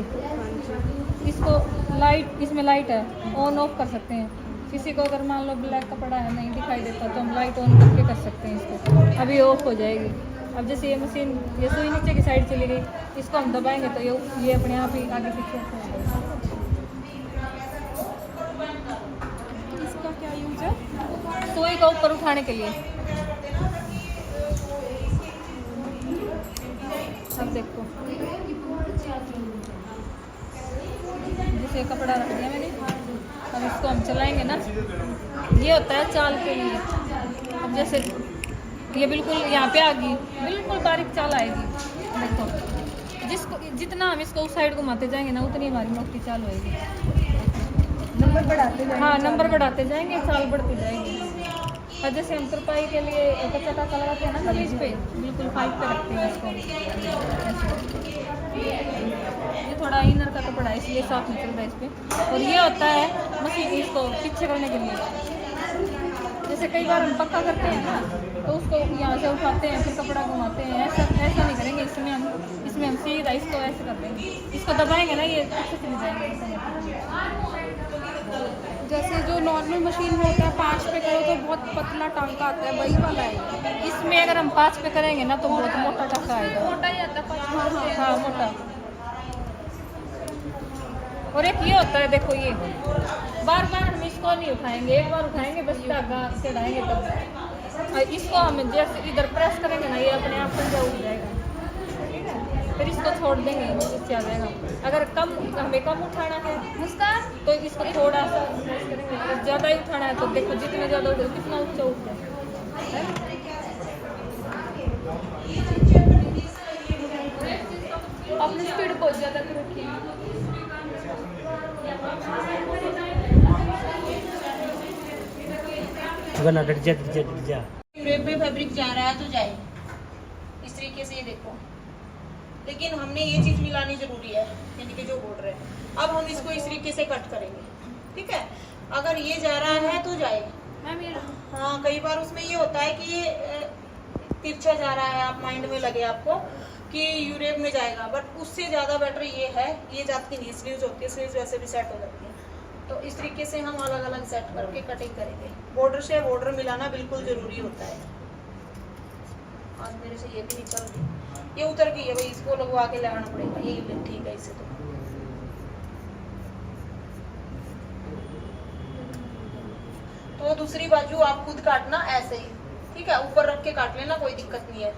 इसको लाइट, इसमें लाइट है, ऑन ऑफ कर सकते हैं। किसी को अगर मान लो ब्लैक कपड़ा है नहीं दिखाई देता तो हम लाइट ऑन करके कर सकते हैं इसको, अभी ऑफ हो जाएगी। अब जैसे ये मशीन ये सुई नीचे की साइड चली गई, इसको हम दबाएंगे तो ये अपने आप ही आगे पीछे हो जाएगा। इसका क्या यूज है? सुई को ऊपर उठाने के लिए। अब देखो जैसे कपड़ा रख दिया मैंने, अब इसको हम चलाएंगे ना, ये होता है चाल के लिए। अब जैसे ये बिल्कुल यहाँ पे आ गई, बिल्कुल बारीक चाल आएगी। देखो जिसको जितना हम इसको उस साइड घुमाते जाएंगे ना उतनी हमारी मोटी चाल होएगी। नंबर बढ़ाते जाएंगे। हाँ नंबर बढ़ाते जाएंगे, चाल बढ़ती जाएगी। और जैसे हम तुरपाई के लिए कच्चा टाका लगाते हैं ना कमीज पे, बिल्कुल 5 पे रखते हैं इसको। ये थोड़ा इनर का कपड़ा है इसलिए साफ नहीं चल रहा है इस पे। और ये होता है मशीन इसको पीछे करने के लिए। जैसे कई बार हम पक्का करते हैं ना तो उसको यहाँ से उठाते हैं फिर कपड़ा घुमाते हैं, ऐसा नहीं करेंगे। इसमें हम सीधा इसको ऐसे कर देंगे, इसको दबाएंगे ना ये पीछे चली जाएंगे। जैसे जो नॉर्मल मशीन में होता है 5 पे करो तो बहुत पतला टांका आता है, वही वाला है। इसमें अगर हम 5 पे करेंगे ना तो बहुत मोटा टाका आएगा। मोटा ही आता है 5। हाँ मोटा। और एक ये होता है देखो, ये बार बार हम इसको नहीं उठाएंगे, एक बार उठाएंगे बस धागा चढ़ाएंगे तब। इसको हम जैसे इधर प्रेस करेंगे ना ये अपने आप पंजा उठ जाएगा, ठीक है। फिर इसको छोड़ देंगे, इससे आ जाएगा। अगर हमें कम उठाना है तो इसको थोड़ा सा प्रेस करेंगे, अगर ज़्यादा ही उठाना है तो देखो जितना ज़्यादा उठे कितना ऊँचा उठ जाए। अपनी स्पीड बहुत ज़्यादा रखी है। यूरोप में फैब्रिक जा रहा है तो जाए, इस तरीके से ये देखो। लेकिन हमने ये चीज मिलानी जरूरी है, यानी कि जो बोल रहे हैं। अब हम इसको इस तरीके से कट करेंगे, ठीक है। अगर ये जा रहा है तो जाए। हाँ कई बार उसमें ये होता है कि ये तिरछा जा रहा है, आप माइंड में लगे आपको कि यूरोप में जाएगा, बट उससे ज़्यादा बेटर ये है, ये जाती नहीं, स्लीव्स होती है, स्लीव्स वैसे भी सेट हो जाती है। तो इस तरीके से हम अलग अलग सेट करके कटिंग करेंगे। बॉर्डर से बॉर्डर मिलाना बिल्कुल ज़रूरी होता है। आज मेरे से ये भी निकल गई, ये उतर गई है भाई, इसको लगवा के लगाना पड़ेगा। ये ठीक है इससे। तो दूसरी बाजू आप खुद काटना ऐसे ही, ठीक है। ऊपर रख के काट लेना, कोई दिक्कत नहीं है।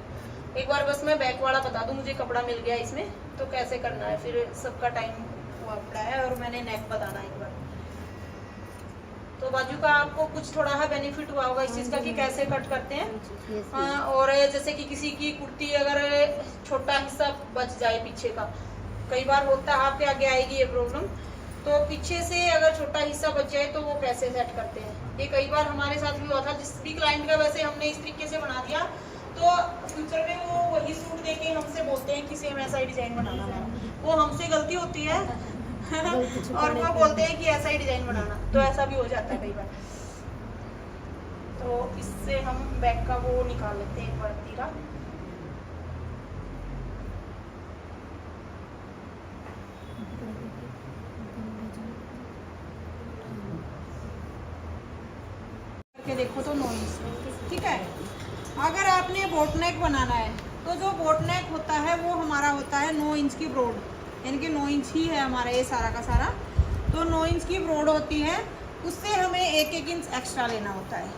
एक बार बस मैं बैक वाला बता दूं, मुझे कपड़ा मिल गया इसमें तो कैसे करना है, फिर सबका टाइम हुआ पड़ा है। और मैंने नेक बताना एक बार, तो बाजू का आपको कुछ थोड़ा सा बेनिफिट हुआ होगा इस चीज़ का कि कैसे कट करते हैं। और जैसे कि किसी की कुर्ती अगर छोटा हिस्सा बच जाए पीछे का, कई बार होता है आपके आगे आएगी ये प्रॉब्लम, तो पीछे से अगर छोटा हिस्सा बच जाए तो वो कैसे सेट करते हैं। ये कई बार हमारे साथ भी हुआ था, जिस भी क्लाइंट का वैसे हमने इस तरीके से बना दिया तो फ्यूचर में वो वही सूट देके हमसे बोलते हैं कि सेम ऐसा ही डिजाइन बनाना है। वो हमसे गलती होती है और वो बोलते हैं कि ऐसा ही डिजाइन बनाना, तो ऐसा भी हो जाता है कई बार। तो इससे हम बैक का वो निकाल लेते हैं, तीरा। के देखो तो 9 इंच, ठीक है। अगर आपने बोट नेक बनाना है तो जो बोट नेक होता है वो हमारा होता है 9 इंच की ब्रॉड, यानी कि 9 इंच ही है हमारा ये सारा का सारा। तो 9 इंच की ब्रॉड होती है, उससे हमें 1-1 इंच एक्स्ट्रा लेना होता है।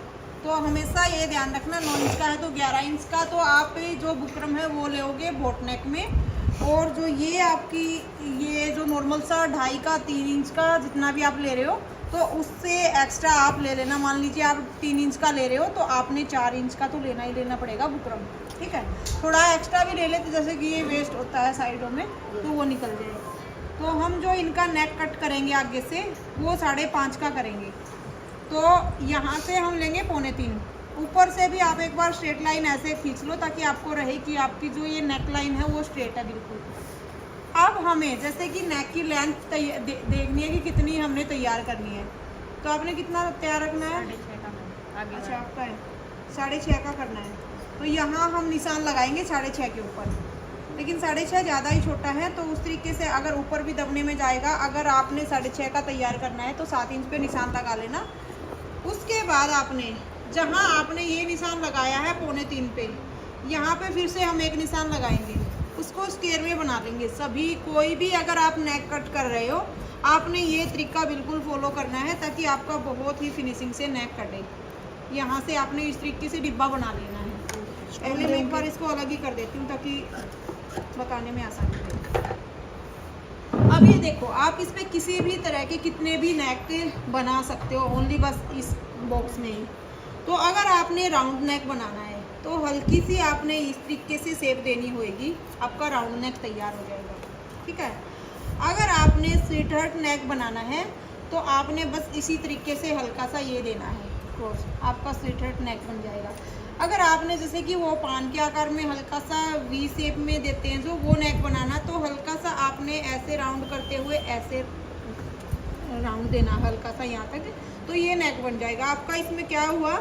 तो हमेशा ये ध्यान रखना, 9 इंच का है तो 11 इंच का तो आप जो बुकरम है वो लोगे बोट नेक में। और जो ये आपकी ये जो नॉर्मल सा 2.5 का 3 इंच का जितना भी आप ले रहे हो तो उससे एक्स्ट्रा आप ले लेना। मान लीजिए आप 3 इंच का ले रहे हो तो आपने 4 इंच का तो लेना ही लेना पड़ेगा बुकरम, ठीक है। थोड़ा एक्स्ट्रा भी ले लेते, जैसे कि ये वेस्ट होता है साइडों में तो वो निकल जाए। तो हम जो इनका नेक कट करेंगे आगे से वो 5.5 का करेंगे। तो यहाँ से हम लेंगे 3.25। ऊपर से भी आप एक बार स्ट्रेट लाइन ऐसे खींच लो ताकि आपको रहे कि आपकी जो ये नेक लाइन है वो स्ट्रेट है बिल्कुल। अब हमें जैसे कि नेक की लेंथ देखनी है कि कितनी हमने तैयार करनी है। तो आपने कितना तैयार रखना है? 6.5 का आगे। अच्छा आपका है 6.5 का करना है। तो यहाँ हम निशान लगाएंगे 6.5 के ऊपर, लेकिन 6.5 ज़्यादा ही छोटा है, तो उस तरीके से अगर ऊपर भी दबने में जाएगा, अगर आपने 6.5 का तैयार करना है तो 7 इंच पे निशान लगा लेना। उसके बाद आपने जहाँ आपने ये निशान लगाया है 2.25 पे, यहाँ पे फिर से हम एक निशान लगाएंगे, उसको स्क्वायर में बना लेंगे। सभी कोई भी अगर आप नेक कट कर रहे हो, आपने ये तरीका बिल्कुल फॉलो करना है ताकि आपका बहुत ही फिनिशिंग से नेक कटे। यहाँ से आपने इस तरीके से डिब्बा बना लेना है। पहले मैं एक बार इसको अलग ही कर देती हूँ ताकि बताने में आसानी हो। अब ये देखो, आप इस पे किसी भी तरह के कितने भी नेक बना सकते हो, ओनली बस इस बॉक्स में ही। तो अगर आपने राउंड नेक बनाना है तो हल्की सी आपने इस तरीके से शेप देनी होगी, आपका राउंड नेक तैयार हो जाएगा। ठीक है। अगर आपने स्लिट नेक बनाना है तो आपने बस इसी तरीके से हल्का सा ये देना है क्रॉस, आपका स्लिट नेक बन जाएगा। अगर आपने जैसे कि वो पान के आकार में हल्का सा वी शेप में देते हैं जो, वो नेक बनाना, तो हल्का सा आपने ऐसे राउंड करते हुए ऐसे राउंड देना हल्का सा यहाँ तक, तो ये नेक बन जाएगा आपका। इसमें क्या हुआ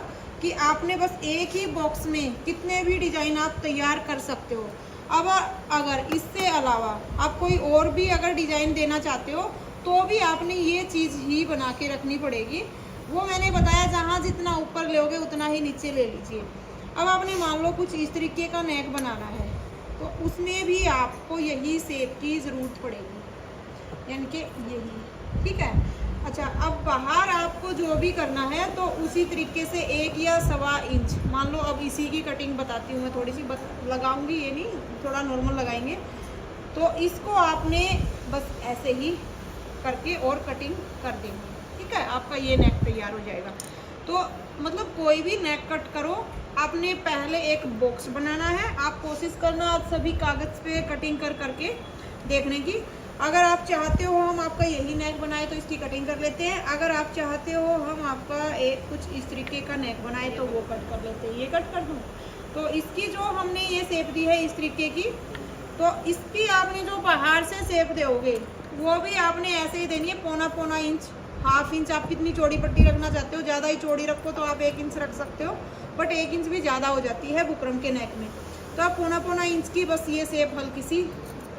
कि आपने बस एक ही बॉक्स में कितने भी डिजाइन आप तैयार कर सकते हो। अब अगर इससे अलावा आप कोई और भी अगर डिजाइन देना चाहते हो तो भी आपने ये चीज़ ही बना के रखनी पड़ेगी। वो मैंने बताया, जहाँ जितना ऊपर लोगे उतना ही नीचे ले लीजिए। अब आपने मान लो कुछ इस तरीके का नेक बनाना है तो उसमें भी आपको यही शेप की ज़रूरत पड़ेगी, यानी कि यही। ठीक है। अच्छा, अब बाहर आपको जो भी करना है तो उसी तरीके से 1 या 1.25 इंच, मान लो अब इसी की कटिंग बताती हूँ मैं, थोड़ी सी लगाऊंगी, ये नहीं, थोड़ा नॉर्मल लगाएंगे। तो इसको आपने बस ऐसे ही करके और कटिंग कर देंगे। ठीक है, आपका ये नेक तैयार हो जाएगा। तो मतलब कोई भी नेक कट करो, आपने पहले एक बॉक्स बनाना है। आप कोशिश करना आप सभी कागज़ पे कटिंग कर करके देखने की। अगर आप चाहते हो हम आपका यही नेक बनाए तो इसकी कटिंग कर लेते हैं। अगर आप चाहते हो हम आपका एक कुछ इस तरीके का नेक बनाए तो वो कट कर लेते हैं। ये कट कर दूँ तो इसकी जो हमने ये शेप दी है इस तरीके की, तो इसकी आपने जो बाहर से शेप दोगे वो भी आपने ऐसे ही देनी है, 1.25 इंच, 1/2 इंच। आप कितनी चौड़ी पट्टी रखना चाहते हो, ज़्यादा ही चौड़ी रखो तो आप 1 इंच रख सकते हो, बट 1 इंच भी ज़्यादा हो जाती है बुकरम के नेक में। तो आप 1.25 इंच की बस ये शेप हल्की सी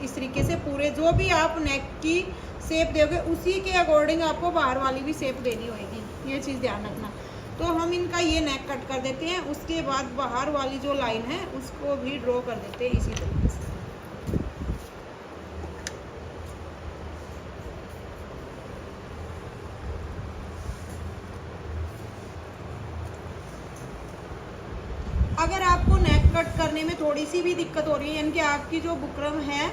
इस तरीके से पूरे जो भी आप नेक की शेप दोगे उसी के अकॉर्डिंग आपको बाहर वाली भी शेप देनी होगी, ये चीज़ ध्यान रखना। तो हम इनका ये नेक कट कर देते हैं, उसके बाद बाहर वाली जो लाइन है उसको भी ड्रॉ कर देते हैं इसी तरीके से। अगर आपको नेक कट करने में थोड़ी सी भी दिक्कत हो रही है, यानी कि आपकी जो बुकरम है,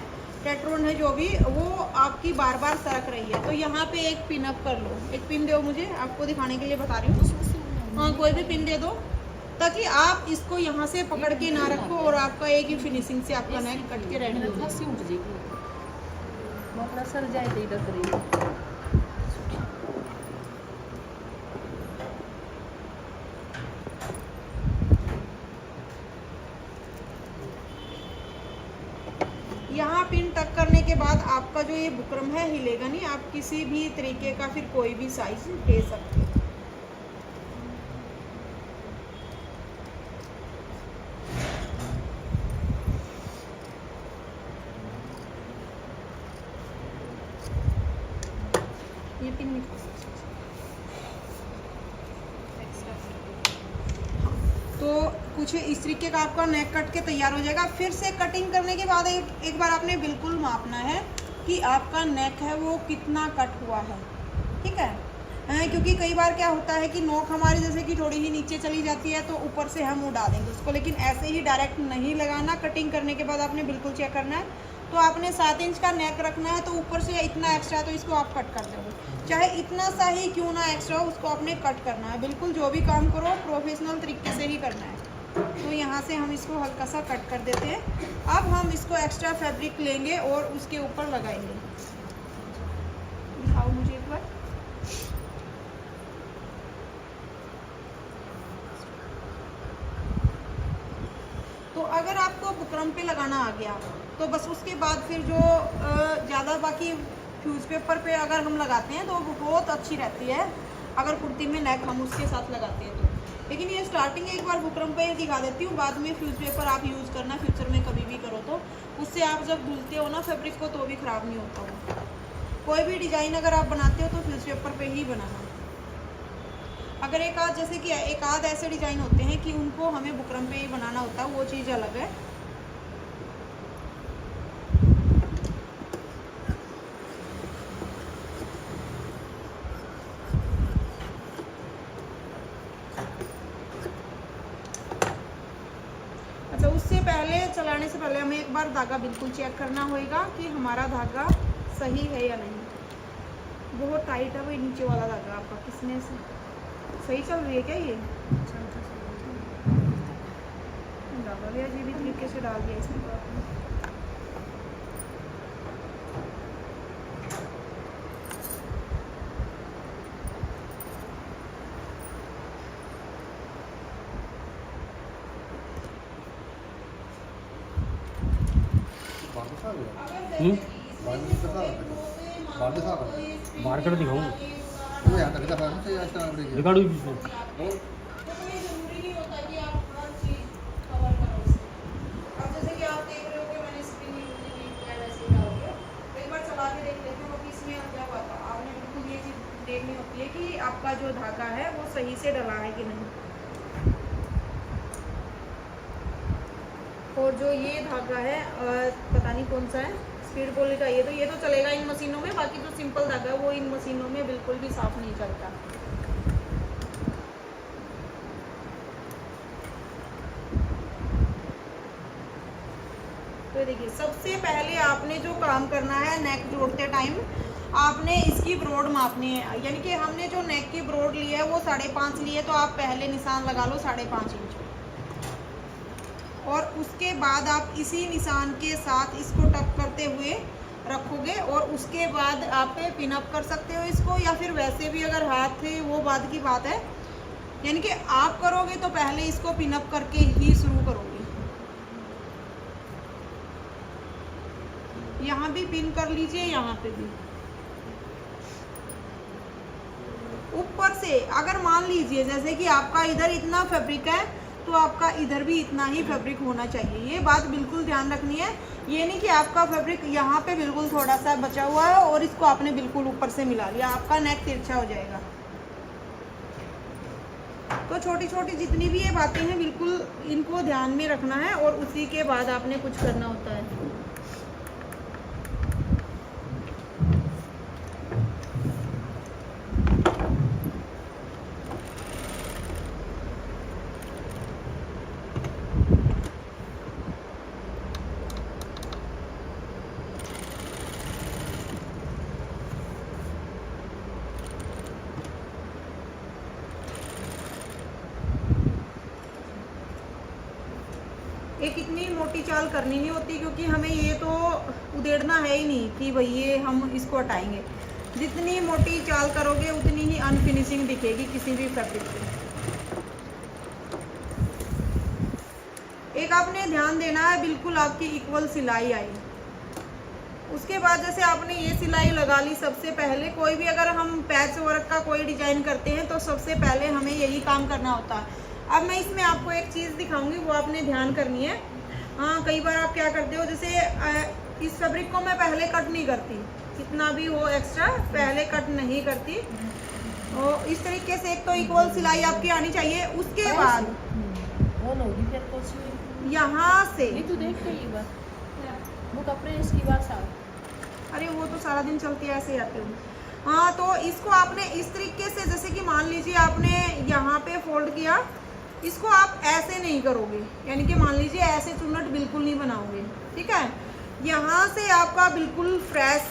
पेट्रोन है, जो भी वो आपकी बार बार सरक रही है, तो यहाँ पे एक पिन अप कर लो। एक पिन दो मुझे, आपको दिखाने के लिए बता रही हूँ। हाँ, कोई भी पिन दे दो ताकि आप इसको यहाँ से पकड़ के ना रखो और आपका एक ही फिनिशिंग से आपका नेक कट के रेडी हो जाए। सर जाए तो इधर करिए। यहाँ पिन टक करने के बाद आपका जो ये बुकरम है हिलेगा नहीं। आप किसी भी तरीके का फिर कोई भी साइज दे सकते हो। ये पिन निकाल सकते हो। तो कुछ इस तरीके का आपका नेक कट के तैयार हो जाएगा। फिर से कटिंग करने के बाद एक बार आपने बिल्कुल मापना है कि आपका नेक है वो कितना कट हुआ है। ठीक है, क्योंकि कई बार क्या होता है कि नोक हमारी जैसे कि थोड़ी ही नीचे चली जाती है तो ऊपर से हम उड़ा देंगे उसको, लेकिन ऐसे ही डायरेक्ट नहीं लगाना। कटिंग करने के बाद आपने बिल्कुल चेक करना है। तो आपने 7 इंच का नेक रखना है तो ऊपर से इतना एक्स्ट्रा तो इसको आप कट कर दोगे, चाहे इतना सा ही क्यों ना एक्स्ट्रा हो, उसको आपने कट करना है। बिल्कुल जो भी काम करो प्रोफेशनल तरीके से ही करना है। तो यहाँ से हम इसको हल्का सा कट कर देते हैं। अब हम इसको एक्स्ट्रा फैब्रिक लेंगे और उसके ऊपर लगाएंगे। दिखाओ मुझे एक बार। तो अगर आपको बुकरम पे लगाना आ गया तो बस उसके बाद फिर जो ज़्यादा बाकी फ्यूज पेपर पे अगर हम लगाते हैं तो वो बहुत अच्छी रहती है। अगर कुर्ती में नेक हम उसके साथ लगाते हैं लेकिन ये स्टार्टिंग एक बार बुकरम पे दिखा देती हूँ, बाद में फ्यूज पेपर आप यूज़ करना फ्यूचर में कभी भी करो तो उससे आप जब धुलते हो ना फैब्रिक को तो भी ख़राब नहीं होता वो। कोई भी डिज़ाइन अगर आप बनाते हो तो फ्यूज पेपर पे ही बनाना। अगर एक आध जैसे कि एक आध ऐसे डिज़ाइन होते हैं कि उनको हमें बुकरम पे ही बनाना होता है, वो चीज़ अलग है। अच्छा, उससे पहले चलाने से पहले हमें एक बार धागा बिल्कुल चेक करना होगा कि हमारा धागा सही है या नहीं। बहुत टाइट है भाई नीचे वाला धागा आपका, किसने से सही चल रही है क्या ये? धागा भी अजीब ही तरीके से डाल दिया इसमें तो आपने। मार्केट दिखाऊँ वो यहाँ तक दिखा रहा है इतना बड़ी रिकॉर्ड हुई बीच में। और तो कोई ज़रूरी नहीं होता कि आप हर चीज़ कवर करो इससे। अब जैसे कि आप देख रहे हो कि मैंने स्क्रीन यूज की है, वैसे ही डालोगे तो एक बार चला के देख लेते हो कि इसमें क्या हुआ था। आपने बिल्कुल ये चीज़ देखनी होती है कि आपका जो धागा है वो सही से डला है कि नहीं। और जो ये धागा है पता नहीं कौन सा है, स्पीड पोली का, ये तो चलेगा इन मशीनों में, बाकी जो सिंपल धागा है वो इन मशीनों में बिल्कुल भी साफ नहीं चलता। तो देखिए सबसे पहले आपने जो काम करना है नेक जोड़ते टाइम आपने इसकी ब्रॉड मापनी है। यानी कि हमने जो नेक की ब्रॉड ली है वो 5.5 ली है, तो आप पहले निशान लगा लो 5.5 इंच और उसके बाद आप इसी निशान के साथ इसको टक करते हुए रखोगे और उसके बाद आप पिन अप कर सकते हो इसको, या फिर वैसे भी अगर हाथ है वो बाद की बात है। यानी कि आप करोगे तो पहले इसको पिन अप करके ही शुरू करोगे। यहाँ भी पिन कर लीजिए, यहाँ पे भी ऊपर से। अगर मान लीजिए जैसे कि आपका इधर इतना फैब्रिक है तो आपका इधर भी इतना ही फैब्रिक होना चाहिए, ये बात बिल्कुल ध्यान रखनी है। ये नहीं कि आपका फैब्रिक यहाँ पे बिल्कुल थोड़ा सा बचा हुआ है और इसको आपने बिल्कुल ऊपर से मिला लिया, आपका नेक तिरछा हो जाएगा। तो छोटी छोटी जितनी भी ये बातें हैं बिल्कुल इनको ध्यान में रखना है और उसी के बाद आपने कुछ करना होता है। एक इतनी मोटी चाल करनी नहीं होती क्योंकि हमें ये तो उधेड़ना है ही नहीं कि भाई ये हम इसको हटाएंगे। जितनी मोटी चाल करोगे उतनी ही अनफिनिशिंग दिखेगी किसी भी फैब्रिक पे। एक आपने ध्यान देना है बिल्कुल आपकी इक्वल सिलाई आई। उसके बाद जैसे आपने ये सिलाई लगा ली, सबसे पहले कोई भी अगर हम पैच वर्क का कोई डिजाइन करते हैं तो सबसे पहले हमें यही काम करना होता है। अब मैं इसमें आपको एक चीज़ दिखाऊंगी, वो आपने ध्यान करनी है। हाँ, कई बार आप क्या करते हो, जैसे इस फैब्रिक को मैं पहले कट नहीं करती, कितना भी हो एक्स्ट्रा पहले कट नहीं करती। और इस तरीके से एक तो इक्वल सिलाई आपकी आनी चाहिए। उसके बाद यहाँ से तू देख कई बार वो कपड़े इसकी बात साथ, अरे वो तो सारा दिन चलती है ऐसे आते हुए। हाँ, तो इसको आपने इस तरीके से, जैसे कि मान लीजिए आपने यहाँ पे फोल्ड किया, इसको आप ऐसे नहीं करोगे, यानी कि मान लीजिए ऐसे चुन्नट बिल्कुल नहीं बनाओगे, ठीक है। यहाँ से आपका बिल्कुल फ्रेश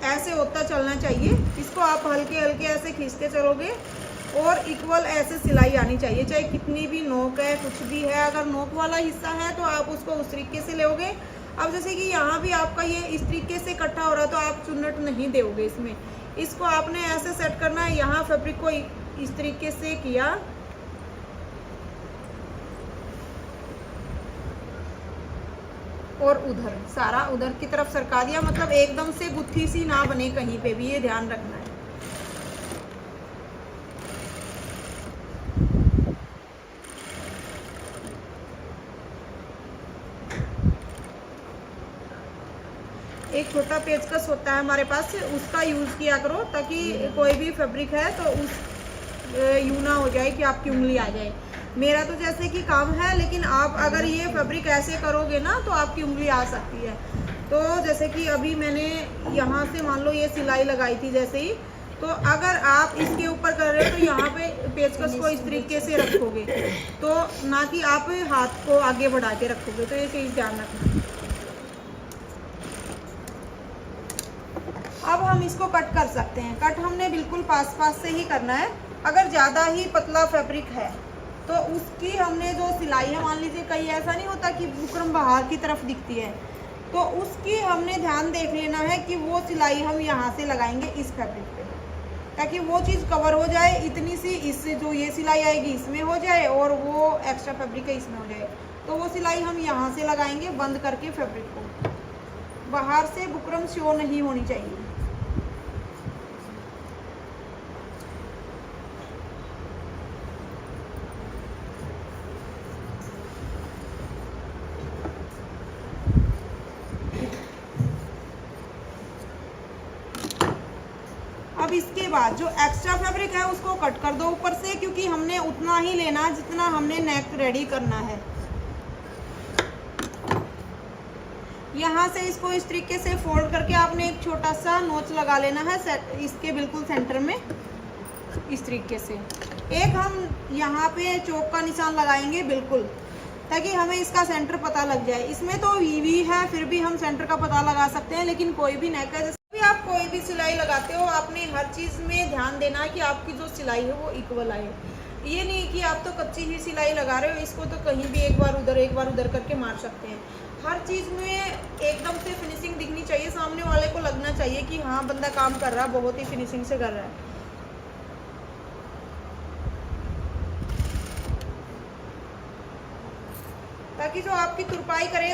ऐसे होता चलना चाहिए। इसको आप हल्के हल्के ऐसे खींचते चलोगे और इक्वल ऐसे सिलाई आनी चाहिए, चाहे कितनी भी नोक है कुछ भी है। अगर नोक वाला हिस्सा है तो आप उसको उस तरीके से लोगे। अब जैसे कि यहाँ भी आपका ये इस तरीके से इकट्ठा हो रहा है तो आप चुन्नट नहीं दोगे इसमें। इसको आपने ऐसे सेट करना है। यहाँ फैब्रिक को इस तरीके से किया और उधर सारा उधर की तरफ सरका दिया, मतलब एकदम से गुत्थी सी ना बने कहीं पे भी, ये ध्यान रखना है। एक छोटा पेचकस होता है हमारे पास, उसका यूज़ किया करो ताकि कोई भी फैब्रिक है तो उस यूँ ना हो जाए कि आपकी उंगली आ जाए। मेरा तो जैसे कि काम है, लेकिन आप अगर ये फैब्रिक ऐसे करोगे ना तो आपकी उंगली आ सकती है। तो जैसे कि अभी मैंने यहाँ से मान लो ये सिलाई लगाई थी जैसे ही, तो अगर आप इसके ऊपर कर रहे हो तो यहाँ पे पेचकस को इस तरीके से रखोगे, तो ना कि आप हाथ को आगे बढ़ा के रखोगे। तो ये चीज़ ध्यान रखना। अब हम इसको कट कर सकते हैं। कट हमने बिल्कुल पास पास से ही करना है। अगर ज़्यादा ही पतला फैब्रिक है तो उसकी हमने जो सिलाई है, मान लीजिए कहीं ऐसा नहीं होता कि बुकरम बाहर की तरफ दिखती है, तो उसकी हमने ध्यान देख लेना है कि वो सिलाई हम यहाँ से लगाएंगे इस फैब्रिक पे, ताकि वो चीज़ कवर हो जाए। इतनी सी इससे जो ये सिलाई आएगी इसमें हो जाए और वो एक्स्ट्रा फैब्रिक है इसमें हो जाए। तो वो सिलाई हम यहाँ से लगाएंगे बंद करके फैब्रिक को। बाहर से बुकरम शो नहीं होनी चाहिए। अब इसके बाद जो एक्स्ट्रा फैब्रिक है उसको कट कर दो ऊपर से, क्योंकि हमने उतना ही लेना जितना हमने नेक रेडी करना है। यहाँ से इसको इस तरीके से फोल्ड करके आपने एक छोटा सा नोच लगा लेना है इसके बिल्कुल सेंटर में, इस तरीके से। एक हम यहाँ पे चौक का निशान लगाएंगे बिल्कुल, ताकि हमें इसका सेंटर पता लग जाए। इसमें तो वी है, फिर भी हम सेंटर का पता लगा सकते हैं, लेकिन कोई भी नेक है, जैसे भी आप कोई भी सिलाई लगाते हो, आपने हर चीज़ में ध्यान देना है कि आपकी जो सिलाई है वो इक्वल आए। ये नहीं कि आप तो कच्ची ही सिलाई लगा रहे हो, इसको तो कहीं भी एक बार उधर करके मार सकते हैं। हर चीज़ में एकदम से फिनिशिंग दिखनी चाहिए, सामने वाले को लगना चाहिए कि हाँ बंदा काम कर रहा है, बहुत ही फिनिशिंग से कर रहा है। ताकि जो आपकी तुरपाई करे